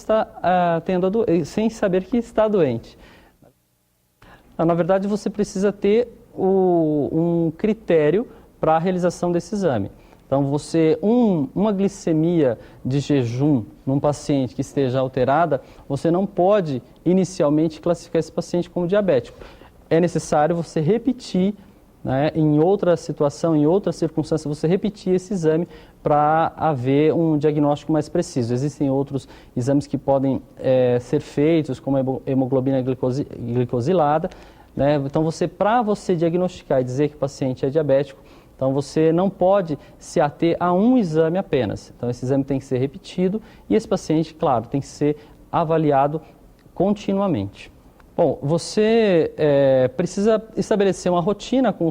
está sem saber que está doente. Na verdade, você precisa ter um critério para a realização desse exame. Então, uma glicemia de jejum num paciente que esteja alterada, você não pode inicialmente classificar esse paciente como diabético. É necessário você repetir, né, em outra situação, em outra circunstância, você repetir esse exame para haver um diagnóstico mais preciso. Existem outros exames que podem ser feitos, como a hemoglobina glicosilada, né? Então, para você diagnosticar e dizer que o paciente é diabético, então você não pode se ater a um exame apenas. Então, esse exame tem que ser repetido e esse paciente, claro, tem que ser avaliado continuamente. Bom, você precisa estabelecer uma rotina com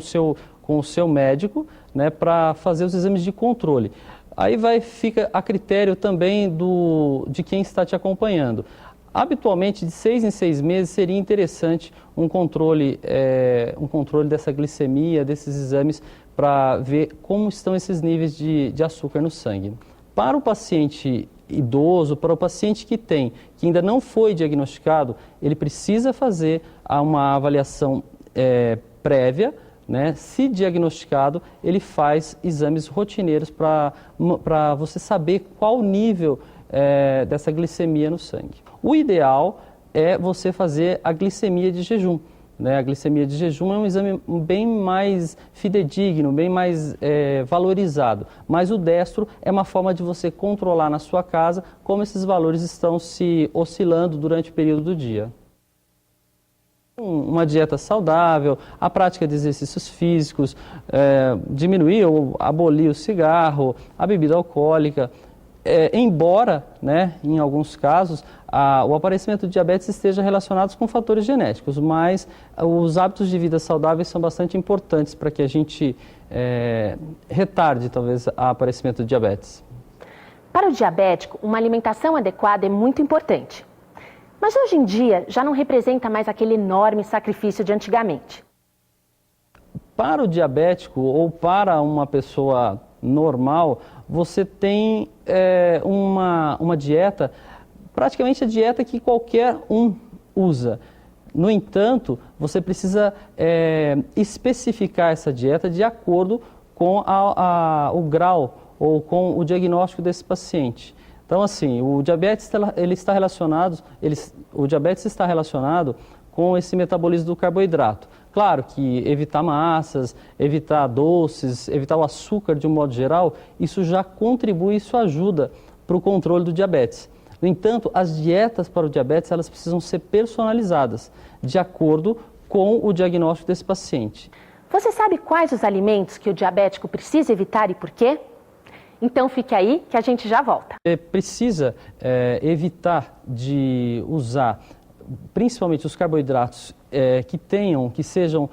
o seu médico, né, para fazer os exames de controle. Aí fica a critério também de quem está te acompanhando. Habitualmente, de 6 em 6 meses, seria interessante um controle dessa glicemia, desses exames, para ver como estão esses níveis de açúcar no sangue. Para o paciente idoso, para o paciente que ainda não foi diagnosticado, ele precisa fazer uma avaliação prévia, né? Se diagnosticado, ele faz exames rotineiros para você saber qual o nível dessa glicemia no sangue. O ideal é você fazer a glicemia de jejum, né? A glicemia de jejum é um exame bem mais fidedigno, bem mais valorizado, mas o destro é uma forma de você controlar na sua casa como esses valores estão se oscilando durante o período do dia. Uma dieta saudável, a prática de exercícios físicos, diminuir ou abolir o cigarro, a bebida alcoólica. Embora, né, em alguns casos, o aparecimento de diabetes esteja relacionado com fatores genéticos, mas os hábitos de vida saudáveis são bastante importantes para que a gente retarde, talvez, o aparecimento de diabetes. Para o diabético, uma alimentação adequada é muito importante. Mas hoje em dia já não representa mais aquele enorme sacrifício de antigamente. Para o diabético ou para uma pessoa normal, você tem uma dieta, praticamente a dieta que qualquer um usa. No entanto, você precisa especificar essa dieta de acordo com o grau ou com o diagnóstico desse paciente. Então, assim, o diabetes está relacionado com esse metabolismo do carboidrato. Claro que evitar massas, evitar doces, evitar o açúcar de um modo geral, isso já contribui, isso ajuda para o controle do diabetes. No entanto, as dietas para o diabetes, elas precisam ser personalizadas, de acordo com o diagnóstico desse paciente. Você sabe quais os alimentos que o diabético precisa evitar e por quê? Então fique aí que a gente já volta. Precisa evitar de usar principalmente os carboidratos que sejam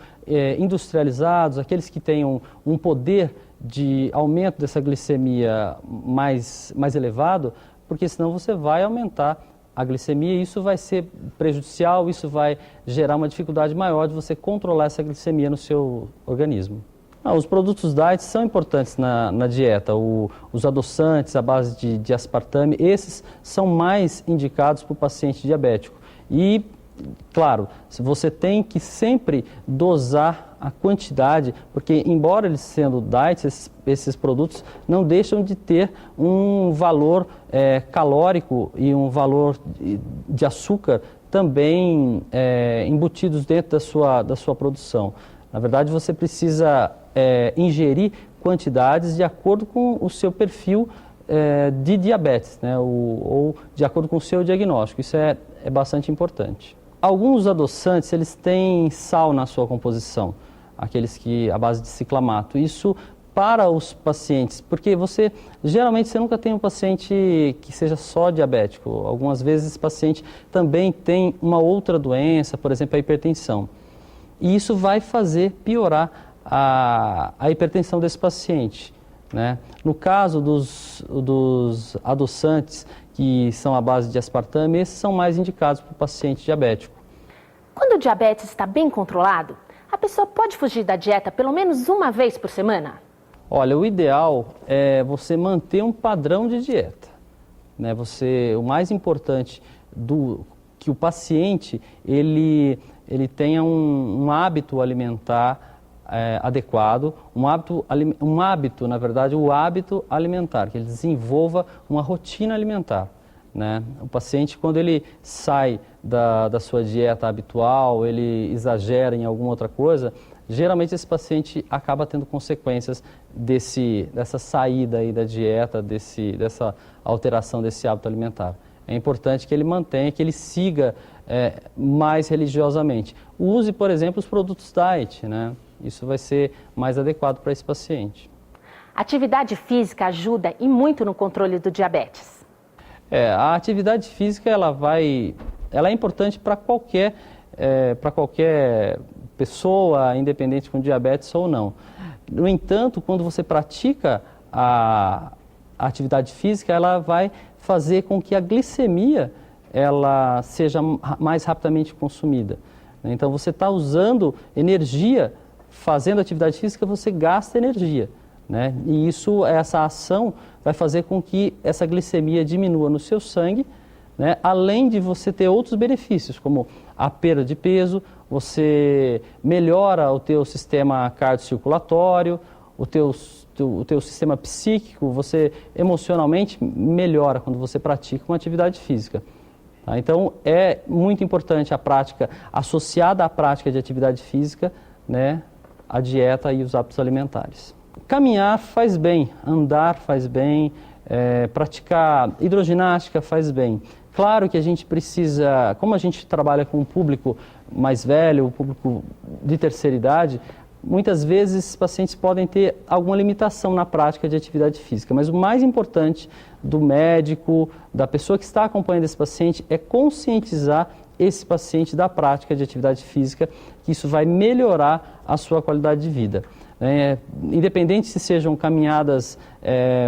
industrializados, aqueles que tenham um poder de aumento dessa glicemia mais elevado, porque senão você vai aumentar a glicemia e isso vai ser prejudicial, isso vai gerar uma dificuldade maior de você controlar essa glicemia no seu organismo. Os produtos diet são importantes na dieta, os adoçantes à base de aspartame, esses são mais indicados para o paciente diabético. E, claro, você tem que sempre dosar a quantidade, porque embora eles sendo diet, esses produtos não deixam de ter um valor calórico e um valor de açúcar também embutidos dentro da sua produção. Na verdade, você precisa ingerir quantidades de acordo com o seu perfil de diabetes, né, ou de acordo com o seu diagnóstico. Isso é bastante importante. Alguns adoçantes, eles têm sal na sua composição, aqueles à base de ciclamato. Isso para os pacientes, porque geralmente você nunca tem um paciente que seja só diabético. Algumas vezes esse paciente também tem uma outra doença, por exemplo, a hipertensão. E isso vai fazer piorar a hipertensão desse paciente, né? No caso dos adoçantes que são à base de aspartame, esses são mais indicados para o paciente diabético. Quando o diabetes está bem controlado, a pessoa pode fugir da dieta pelo menos uma vez por semana? Olha, o ideal é você manter um padrão de dieta, né? O mais importante que o paciente ele tenha um hábito alimentar adequado, na verdade, o hábito alimentar, que ele desenvolva uma rotina alimentar, né? O paciente, quando ele sai da sua dieta habitual, ele exagera em alguma outra coisa, geralmente esse paciente acaba tendo consequências dessa saída aí da dieta, dessa alteração desse hábito alimentar. É importante que ele mantenha, que ele siga mais religiosamente. Use, por exemplo, os produtos diet, né? Isso vai ser mais adequado para esse paciente. Atividade física ajuda e muito no controle do diabetes. A atividade física ela é importante para qualquer pessoa, independente com diabetes ou não. No entanto, quando você pratica a atividade física, ela vai fazer com que a glicemia ela seja mais rapidamente consumida. Então, você está usando energia, fazendo atividade física, você gasta energia, né? E essa ação vai fazer com que essa glicemia diminua no seu sangue, né? Além de você ter outros benefícios, como a perda de peso, você melhora o teu sistema cardiocirculatório, o teu sistema psíquico, você emocionalmente melhora quando você pratica uma atividade física. Tá? Então, é muito importante a prática, associada à prática de atividade física, né, a dieta e os hábitos alimentares. Caminhar faz bem, andar faz bem, praticar hidroginástica faz bem. Claro que a gente precisa, como a gente trabalha com um público mais velho, um público de terceira idade, muitas vezes esses pacientes podem ter alguma limitação na prática de atividade física, mas o mais importante do médico, da pessoa que está acompanhando esse paciente, é conscientizar esse paciente da prática de atividade física, que isso vai melhorar a sua qualidade de vida. Independente se sejam caminhadas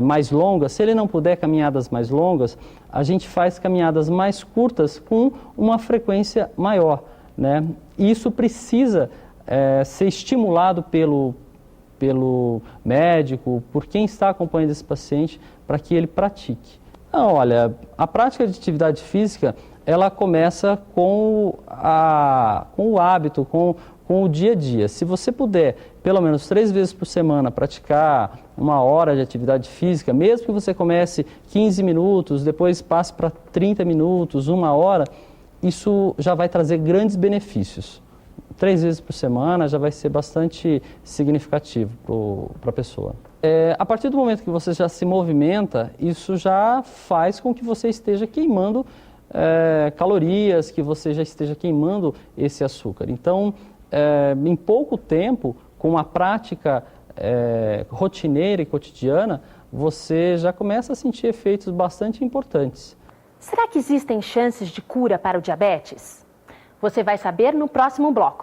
mais longas, se ele não puder caminhadas mais longas, a gente faz caminhadas mais curtas com uma frequência maior, né? Isso precisa ser estimulado pelo médico, por quem está acompanhando esse paciente, para que ele pratique. Olha, a prática de atividade física, ela começa com o hábito, com o dia a dia. Se você puder, pelo menos 3 vezes por semana, praticar 1 hora de atividade física, mesmo que você comece 15 minutos, depois passe para 30 minutos, 1 hora, isso já vai trazer grandes benefícios. 3 vezes por semana já vai ser bastante significativo para a pessoa. A partir do momento que você já se movimenta, isso já faz com que você esteja queimando calorias, que você já esteja queimando esse açúcar. Então, em pouco tempo, com a prática rotineira e cotidiana, você já começa a sentir efeitos bastante importantes. Será que existem chances de cura para o diabetes? Você vai saber no próximo bloco.